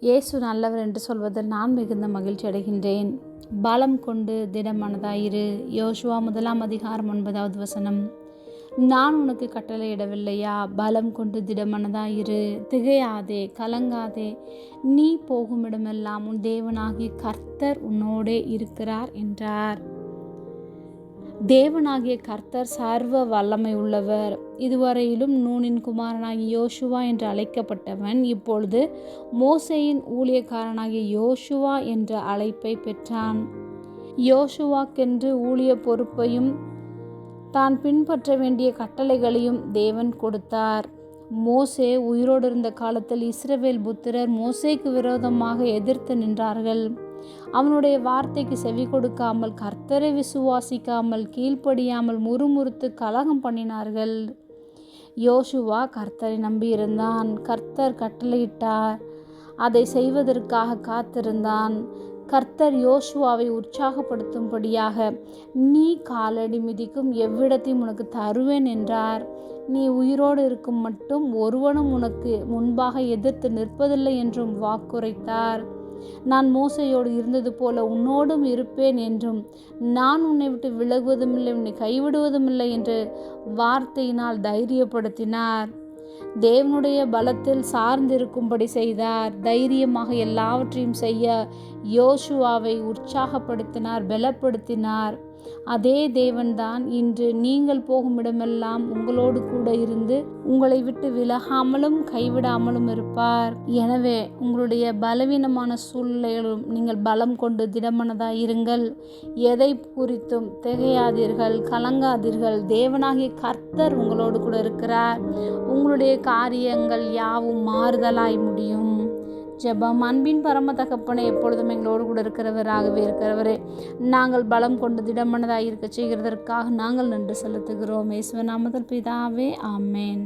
இயேசு நல்லவர் என்று சொல்வதில் நான் மிகுந்த மகிழ்ச்சி அடைகின்றேன். பலம் கொண்டு திடமனதாயிரு. யோசுவா 1:9 வசனம். நான் உனக்கு கட்டளையிடவில்லையா? பலம் கொண்டு திடமனதாயிரு, திகையாதே, கலங்காதே. நீ போகுமிடமெல்லாம் உன் தேவனாகிய கர்த்தர் உன்னோடே இருக்கிறார் என்றார். தேவனாகிய கர்த்தர் சர்வ வல்லமை உள்ளவர். இதுவரையிலும் நூனின் குமாரனாகிய யோசுவா என்று அழைக்கப்பட்டவன் இப்பொழுது மோசேயின் ஊழியக்காரனாகிய யோசுவா என்ற அழைப்பை பெற்றான். யோசுவாக்கென்று ஊழிய பொறுப்பையும் தான் பின்பற்ற வேண்டிய கட்டளைகளையும் தேவன் கொடுத்தார். மோசே உயிரோடு இருந்த காலத்தில் இஸ்ரவேல் புத்திரர் மோசேக்கு விரோதமாக எதிர்த்து நின்றார்கள். அவனுடைய வார்த்தைக்கு செவி கொடுக்காமல், கர்த்தரை விசுவாசிக்காமல், கீழ்ப்படியாமல், முறுமுறுத்து கலகம் பண்ணினார்கள். யோசுவா கர்த்தரை நம்பியிருந்தான். கர்த்தர் கட்டளையிட்டார், அதை செய்வதற்காக காத்திருந்தான். கர்த்தர் யோசுவாவை உற்சாகப்படுத்தும்படியாக, நீ காலடி மிதிக்கும் எவ்விடத்தையும் உனக்கு தருவேன் என்றார். நீ உயிரோடு இருக்கும் மட்டும் ஒருவனும் உனக்கு முன்பாக எதிர்த்து நிற்பதில்லை என்றும் வாக்குரைத்தார். நான் மோசேயோடு இருந்தது போல உன்னோடும் இருப்பேன் என்றும், நான் உன்னை விட்டு விலகுவதுமில்லை, உன்னை கைவிடுவதுமில்லை என்று வார்த்தையினால் தைரியப்படுத்தினார். தேவனுடைய பலத்தில் சார்ந்திருக்கும்படி செய்தார். தைரியமாக எல்லாவற்றையும் செய்ய யோசுவாவை உற்சாகப்படுத்தினார், பலப்படுத்தினார். அதே தேவன்தான் இன்று நீங்கள் போகும் இடமெல்லாம் உங்களோடு கூட இருந்து உங்களை விட்டு விலகாமலும் கைவிடாமலும் இருப்பார். எனவே உங்களுடைய பலவீனமான சூழ்நிலைகளும் நீங்கள் பலம் கொண்டு திடமனதாய் இருங்கள். எதை குறித்தும் திகையாதீர்கள், கலங்காதீர்கள். தேவனாகிய கர்த்தர் உங்களோடு கூட இருக்கிறார். உங்களுடைய காரியங்கள் யாவும் மாறுதலாய் முடியும். ஜெபம். அன்பின் பரம தகப்பனே, எப்பொழுதும் எங்களோடு கூட இருக்கிறவராகவே இருக்கிறவரே, நாங்கள் பலம் கொண்டு திடமனதாய் இருக்க செய்கிறதற்காக நாங்கள் நன்றி செலுத்துகிறோம். இயேசுவின் நாமத்தில் பிதாவே, ஆமென்.